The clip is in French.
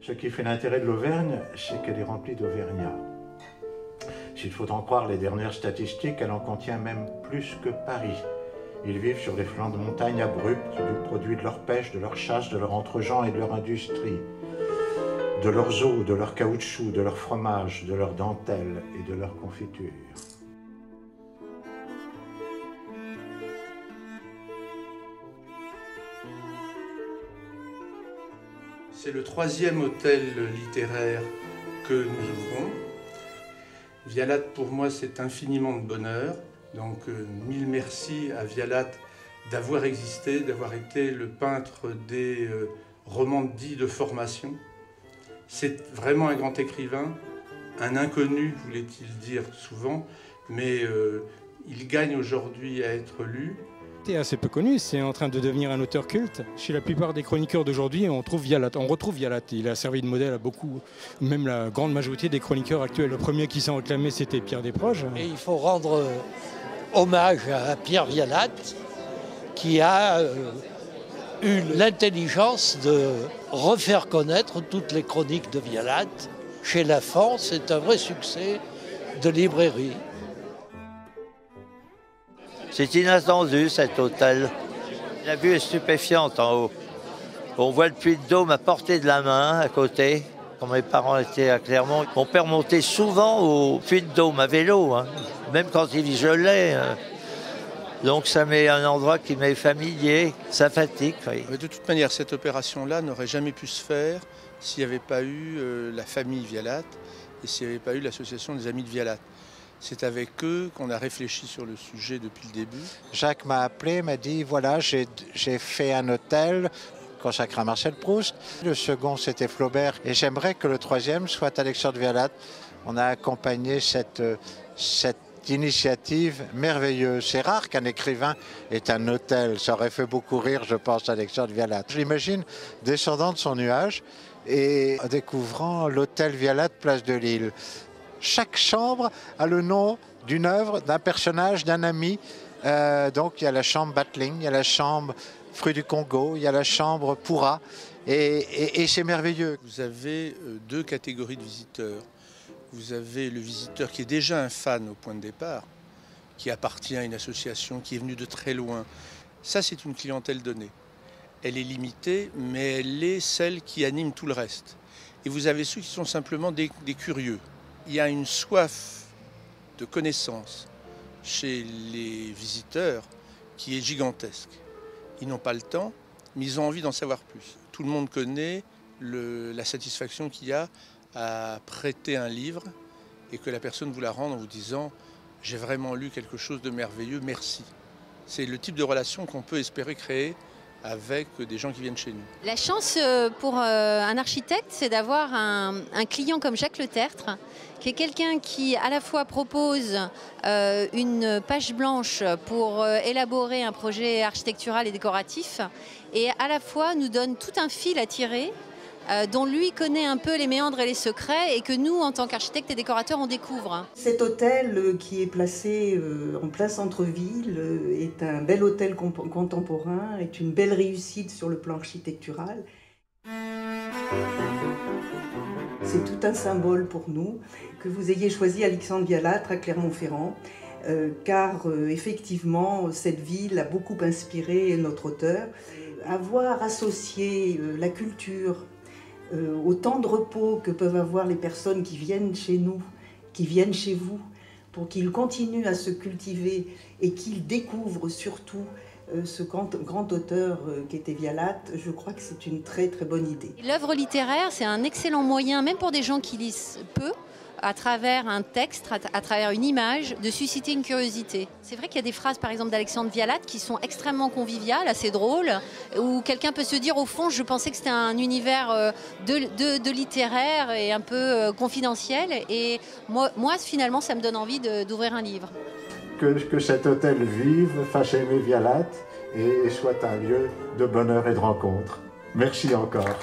Ce qui fait l'intérêt de l'Auvergne, c'est qu'elle est remplie d'Auvergnats. S'il faut en croire les dernières statistiques, elle en contient même plus que Paris. Ils vivent sur les flancs de montagnes abruptes, du produit de leur pêche, de leur chasse, de leur entre-gens et de leur industrie, de leurs eaux, de leur caoutchouc, de leur fromage, de leurs dentelles et de leurs confitures. C'est le 3e hôtel littéraire que nous ouvrons. Vialat, pour moi, c'est infiniment de bonheur. Donc, mille merci à Vialat d'avoir existé, d'avoir été le peintre des romans dits de formation. C'est vraiment un grand écrivain, un inconnu, voulait-il dire souvent, mais il gagne aujourd'hui à être lu. C'est assez peu connu, c'est en train de devenir un auteur culte. Chez la plupart des chroniqueurs d'aujourd'hui, on retrouve Vialat. Il a servi de modèle à beaucoup, même la grande majorité des chroniqueurs actuels. Le premier qui s'en réclamait, c'était Pierre Desproges. Et il faut rendre hommage à Pierre Vialat, qui a eu l'intelligence de refaire connaître toutes les chroniques de Vialat. Chez Lafont, c'est un vrai succès de librairie. C'est inattendu cet hôtel. La vue est stupéfiante en haut. On voit le Puy de Dôme à portée de la main à côté. Quand mes parents étaient à Clermont, mon père montait souvent au Puy de Dôme à vélo, hein, même quand il gelait. Donc ça m'est un endroit qui m'est familier, ça fatigue. Oui. De toute manière, cette opération-là n'aurait jamais pu se faire s'il n'y avait pas eu la famille Vialat et s'il n'y avait pas eu l'association des Amis de Vialat. C'est avec eux qu'on a réfléchi sur le sujet depuis le début. Jacques m'a appelé, m'a dit voilà, j'ai fait un hôtel consacré à Marcel Proust. Le second, c'était Flaubert. Et j'aimerais que le troisième soit Alexandre Vialat. On a accompagné cette initiative merveilleuse. C'est rare qu'un écrivain ait un hôtel. Ça aurait fait beaucoup rire, je pense, Alexandre Vialat. Je l'imagine descendant de son nuage et découvrant l'hôtel Vialat, place de Lille. Chaque chambre a le nom d'une œuvre, d'un personnage, d'un ami. Donc il y a la chambre Battling, il y a la chambre Fruits du Congo, il y a la chambre Pourra. Et c'est merveilleux. Vous avez deux catégories de visiteurs. Vous avez le visiteur qui est déjà un fan au point de départ, qui appartient à une association, qui est venu de très loin. Ça, c'est une clientèle donnée. Elle est limitée, mais elle est celle qui anime tout le reste. Et vous avez ceux qui sont simplement des curieux. Il y a une soif de connaissance chez les visiteurs qui est gigantesque. Ils n'ont pas le temps, mais ils ont envie d'en savoir plus. Tout le monde connaît la satisfaction qu'il y a à prêter un livre et que la personne vous la rende en vous disant « j'ai vraiment lu quelque chose de merveilleux, merci ». C'est le type de relation qu'on peut espérer créer avec des gens qui viennent chez nous. La chance pour un architecte, c'est d'avoir un client comme Jacques Le Tertre, qui est quelqu'un qui à la fois propose une page blanche pour élaborer un projet architectural et décoratif, et à la fois nous donne tout un fil à tirer dont lui connaît un peu les méandres et les secrets et que nous, en tant qu'architectes et décorateurs, on découvre. Cet hôtel qui est placé en plein centre-ville est un bel hôtel contemporain, est une belle réussite sur le plan architectural. C'est tout un symbole pour nous que vous ayez choisi Alexandre Vialat à Clermont-Ferrand, car effectivement, cette ville a beaucoup inspiré notre auteur. Avoir associé la culture, au temps de repos que peuvent avoir les personnes qui viennent chez nous, qui viennent chez vous, pour qu'ils continuent à se cultiver et qu'ils découvrent surtout ce grand auteur qu'était Vialat, je crois que c'est une très très bonne idée. L'œuvre littéraire, c'est un excellent moyen, même pour des gens qui lisent peu, à travers un texte, à travers une image, de susciter une curiosité. C'est vrai qu'il y a des phrases, par exemple, d'Alexandre Vialat qui sont extrêmement conviviales, assez drôles, où quelqu'un peut se dire, au fond, je pensais que c'était un univers de littéraire et un peu confidentiel. Et moi, finalement, ça me donne envie d'ouvrir un livre. Que cet hôtel vive, fasse aimer Vialat et soit un lieu de bonheur et de rencontre. Merci encore.